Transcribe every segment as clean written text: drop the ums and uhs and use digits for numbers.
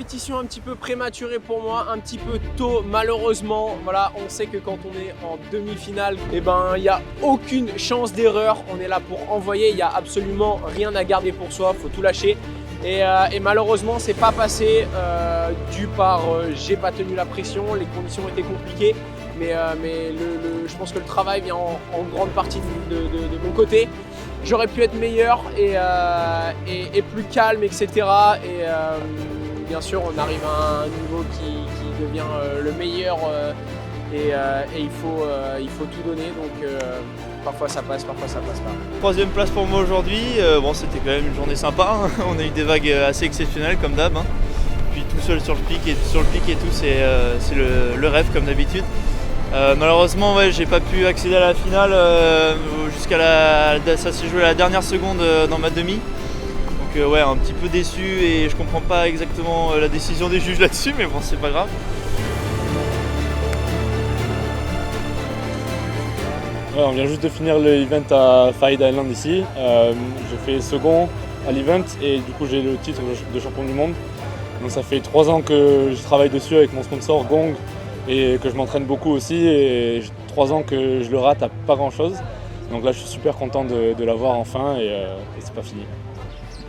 compétition un petit peu prématurée pour moi, un petit peu tôt malheureusement. Voilà, on sait que quand on est en demi-finale, il n'y a aucune chance d'erreur. On est là pour envoyer, il n'y a absolument rien à garder pour soi, il faut tout lâcher. Et malheureusement, c'est pas passé dû par j'ai pas tenu la pression, les conditions étaient compliquées. Mais je pense que le travail vient en grande partie de mon côté. J'aurais pu être meilleur et plus calme, etc. Et bien sûr, on arrive à un niveau qui devient le meilleur et il faut tout donner. Donc parfois ça passe, parfois ça passe pas. Troisième place pour moi aujourd'hui. Bon, c'était quand même une journée sympa. On a eu des vagues assez exceptionnelles comme d'hab. Puis tout seul sur le pic et tout, c'est le rêve comme d'habitude. Malheureusement, ouais, j'ai pas pu accéder à la finale ça s'est joué à la dernière seconde dans ma demi. Donc ouais, un petit peu déçu et je comprends pas exactement la décision des juges là-dessus, mais bon, c'est pas grave. Ouais, on vient juste de finir l'event à Farid Island ici. J'ai fait second à l'event et du coup j'ai le titre de champion du monde. Donc ça fait 3 ans que je travaille dessus avec mon sponsor Gong et que je m'entraîne beaucoup aussi et 3 ans que je le rate à pas grand chose. Donc là je suis super content de l'avoir enfin et c'est pas fini.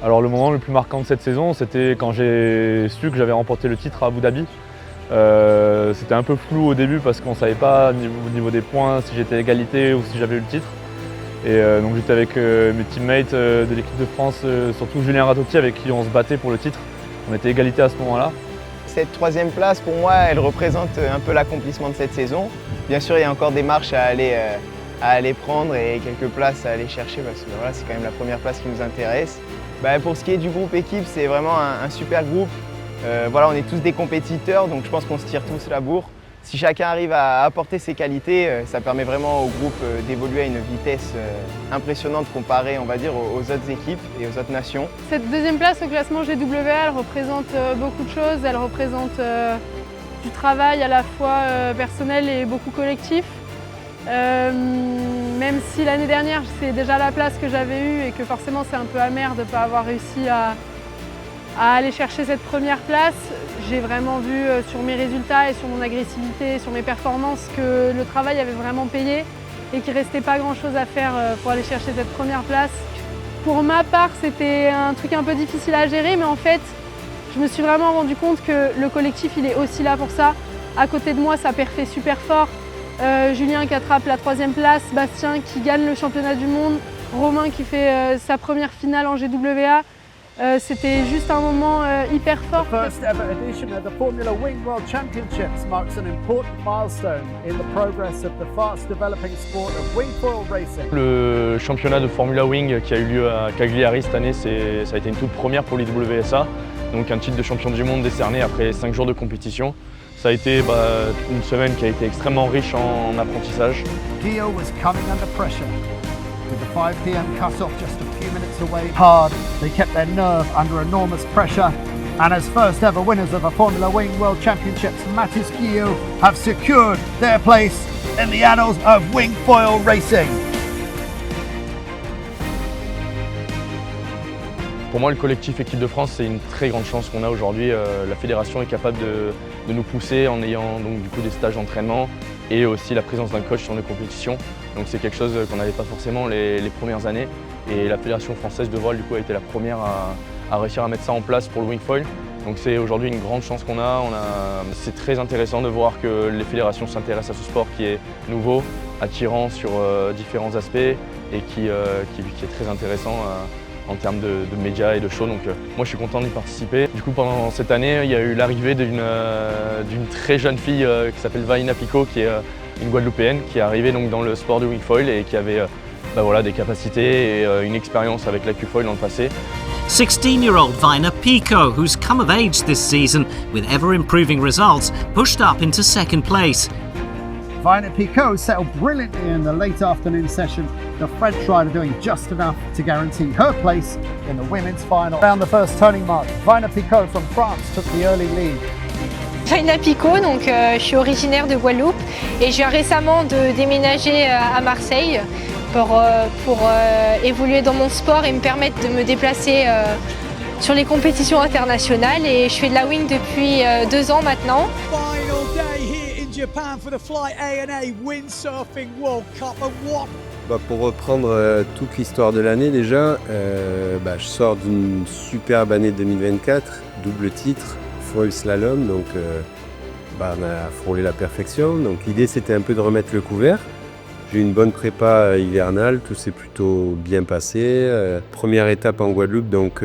Alors le moment le plus marquant de cette saison, c'était quand j'ai su que j'avais remporté le titre à Abu Dhabi. C'était un peu flou au début parce qu'on ne savait pas au niveau des points si j'étais à égalité ou si j'avais eu le titre. Et donc j'étais avec mes teammates de l'équipe de France, surtout Julien Ratotti avec qui on se battait pour le titre. On était égalité à ce moment-là. Cette troisième place, pour moi, elle représente un peu l'accomplissement de cette saison. Bien sûr, il y a encore des marches à aller prendre et quelques places à aller chercher parce que voilà, c'est quand même la première place qui nous intéresse. Pour ce qui est du groupe équipe, c'est vraiment un super groupe. Voilà, on est tous des compétiteurs, donc je pense qu'on se tire tous la bourre. Si chacun arrive à apporter ses qualités, ça permet vraiment au groupe d'évoluer à une vitesse impressionnante comparée, on va dire, aux autres équipes et aux autres nations. Cette deuxième place au classement GWA, elle représente beaucoup de choses. Elle représente du travail à la fois personnel et beaucoup collectif. Même si l'année dernière, c'est déjà la place que j'avais eue et que forcément c'est un peu amer de ne pas avoir réussi à aller chercher cette première place, j'ai vraiment vu sur mes résultats et sur mon agressivité, sur mes performances que le travail avait vraiment payé et qu'il ne restait pas grand chose à faire pour aller chercher cette première place. Pour ma part, c'était un truc un peu difficile à gérer, mais en fait, je me suis vraiment rendu compte que le collectif, il est aussi là pour ça. À côté de moi, ça perfait super fort. Julien qui attrape la 3e place, Bastien qui gagne le championnat du monde, Romain qui fait sa première finale en GWA. C'était juste un moment hyper fort. The first ever edition of the Formula Wing World Championships marks an important milestone in the progress of the fast developing sport of wing foil racing. Le championnat de Formula Wing qui a eu lieu à Cagliari cette année, ça a été une toute première pour l'IWSA. Donc un titre de champion du monde décerné après 5 jours de compétition. Ça a été une semaine qui a été extrêmement riche en apprentissage. Gio was coming under pressure. With the 5 p.m. cut-off just a few minutes away, hard, they kept their nerve under enormous pressure. And as first ever winners of the Formula Wing World Championships, Mathis Gio have secured their place in the annals of wing foil racing. Pour moi, le collectif Équipe de France, c'est une très grande chance qu'on a aujourd'hui. La fédération est capable de nous pousser en ayant donc, du coup, des stages d'entraînement et aussi la présence d'un coach sur nos compétitions. Donc c'est quelque chose qu'on n'avait pas forcément les premières années. Et la fédération française de voile du coup, a été la première à réussir à mettre ça en place pour le wingfoil. Donc c'est aujourd'hui une grande chance qu'on a. C'est très intéressant de voir que les fédérations s'intéressent à ce sport qui est nouveau, attirant sur différents aspects et qui est très intéressant en termes de médias et de shows. Donc moi je suis content d'y participer. Du coup pendant cette année, il y a eu l'arrivée d'une très jeune fille qui s'appelle Vaina Pico, qui est une Guadeloupéenne, qui est arrivée donc, dans le sport du wingfoil et qui avait des capacités et une expérience avec la Q-foil dans le passé. 16-year-old Vaina Pico, who's come of age this season with ever-improving results, pushed up into 2nd place. Vaina Pico settled brilliantly in the late afternoon session, the French rider doing just enough to guarantee her place in the women's final. Around the first turning mark, Vaina Pico from France took the early lead. Vaina Pico, donc je suis originaire de Guadeloupe et je viens récemment de déménager à Marseille pour évoluer dans mon sport et me permettre de me déplacer sur les compétitions internationales et je fais de la wing depuis 2 ans maintenant. Final day here in Japan for the Fly A&A Windsurfing World Cup. And what Pour reprendre toute l'histoire de l'année déjà, je sors d'une superbe année 2024, double titre, foil slalom, donc on a frôlé la perfection. Donc l'idée c'était un peu de remettre le couvert. J'ai eu une bonne prépa hivernale, tout s'est plutôt bien passé. Première étape en Guadeloupe, donc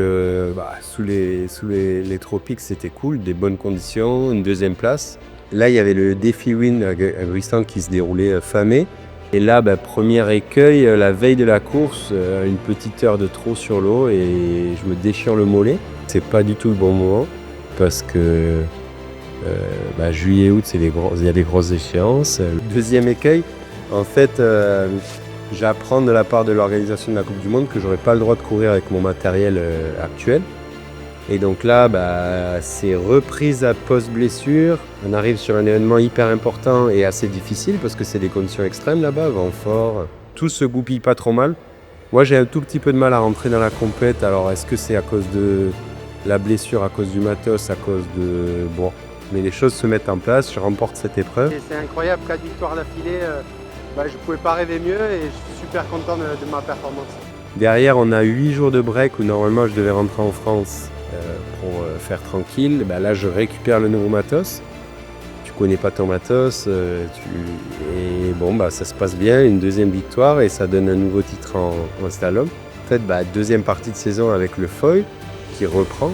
sous les tropiques c'était cool, des bonnes conditions, une deuxième place. Là il y avait le défi Wind à Gristan qui se déroulait fin mai. Et là, premier écueil, la veille de la course, une petite heure de trop sur l'eau et je me déchire le mollet. C'est pas du tout le bon moment parce que juillet-août, il y a des grosses échéances. Le deuxième écueil, en fait, j'apprends de la part de l'organisation de la Coupe du Monde que j'aurais pas le droit de courir avec mon matériel actuel. Et donc là, c'est reprise à post-blessure. On arrive sur un événement hyper important et assez difficile parce que c'est des conditions extrêmes là-bas, vent fort. Tout se goupille pas trop mal. Moi, j'ai un tout petit peu de mal à rentrer dans la compète. Alors, est-ce que c'est à cause de la blessure, à cause du matos, à cause de... Bon, mais les choses se mettent en place. Je remporte cette épreuve. Et c'est incroyable, 4 victoires d'affilée. Je ne pouvais pas rêver mieux et je suis super content de ma performance. Derrière, on a 8 jours de break où normalement je devais rentrer en France pour faire tranquille. Là, je récupère le nouveau matos. Tu connais pas ton matos. Ça se passe bien. Une deuxième victoire et ça donne un nouveau titre en slalom. En fait, deuxième partie de saison avec le foil qui reprend.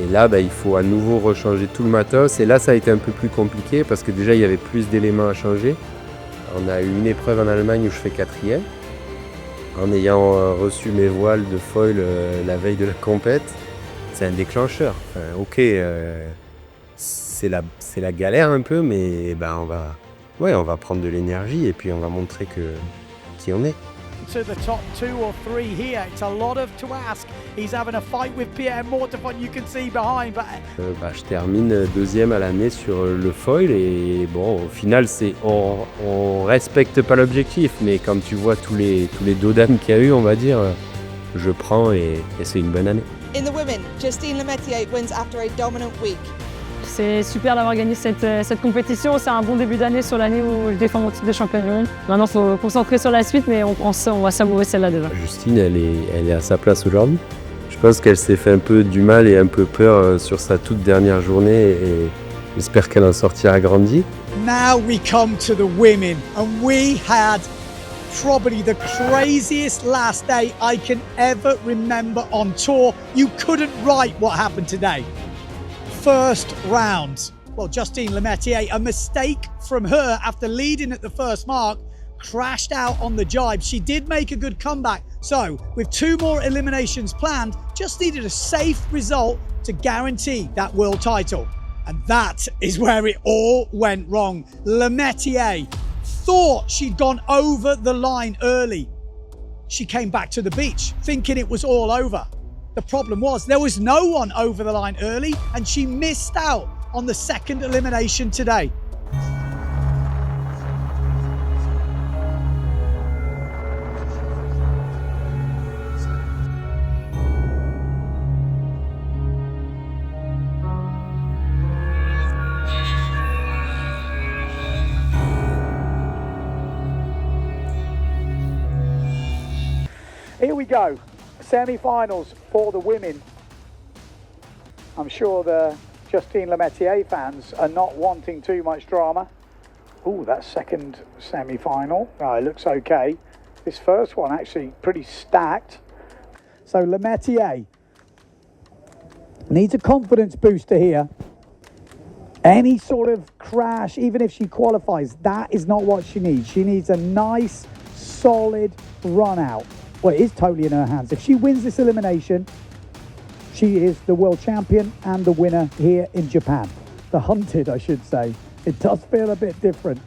Et là, il faut à nouveau rechanger tout le matos. Et là, ça a été un peu plus compliqué parce que déjà, il y avait plus d'éléments à changer. On a eu une épreuve en Allemagne où je fais 4e. En ayant reçu mes voiles de foil la veille de la compète, c'est un déclencheur. C'est la galère un peu, mais on va prendre de l'énergie et puis on va montrer qui on est. to the top 2 or 3 here? It's a lot to ask. He's having a fight with Pierre Mortefon, you can see behind. But... je termine deuxième à l'année sur le foil et au final on respecte pas l'objectif, mais quand tu vois tous les dos d'âme qu'il y a eu, on va dire, je prends et c'est une bonne année. In the women, Justine Lemaitre wins after a dominant week. C'est super d'avoir gagné cette compétition, c'est un bon début d'année sur l'année où je défends mon titre de champion du monde. Maintenant il faut se concentrer sur la suite, mais on va savourer celle-là déjà. Justine, elle est à sa place aujourd'hui. Je pense qu'elle s'est fait un peu du mal et un peu peur sur sa toute dernière journée et j'espère qu'elle en sortira grandie. Now we come to the women and we had probably the craziest last day I can ever remember on tour. You couldn't write what happened today. First round. Well, Justine Lemaitre, a mistake from her after leading at the first mark, crashed out on the jibe. She did make a good comeback. So, with 2 more eliminations planned, just needed a safe result to guarantee that world title. And that is where it all went wrong. Lemaitre thought she'd gone over the line early. She came back to the beach thinking it was all over. The problem was there was no one over the line early and she missed out on the second elimination today. Here we go. Semi-finals for the women. I'm sure the Justine Lemaitre fans are not wanting too much drama. Oh, that second semi-final. Oh, it looks okay. This first one actually pretty stacked. So Lemaitre needs a confidence booster here. Any sort of crash, even if she qualifies, that is not what she needs. She needs a nice, solid run out. Well, it is totally in her hands. If she wins this elimination, she is the world champion and the winner here in Japan. The hunted, I should say. It does feel a bit different.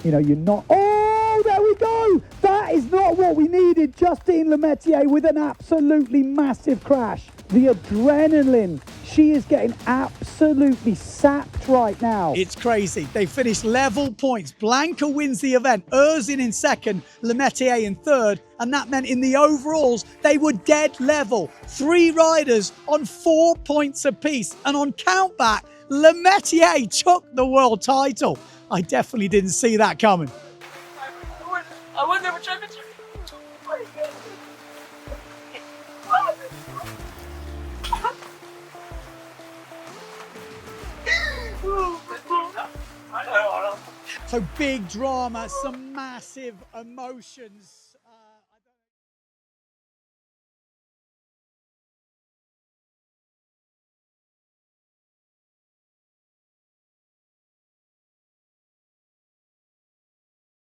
You know, you're not... Oh, there we go! That is not what we needed. Justine Lemaitre with an absolutely massive crash. The adrenaline. She is getting absolutely absolutely sapped right now. It's crazy. They finished level points. Blanca wins the event, Erzin in second, Le Métier in third, and that meant in the overalls, they were dead level. 3 riders on 4 points apiece, and on countback, Le Métier took the world title. I definitely didn't see that coming. I won the championship. So big drama, some massive emotions.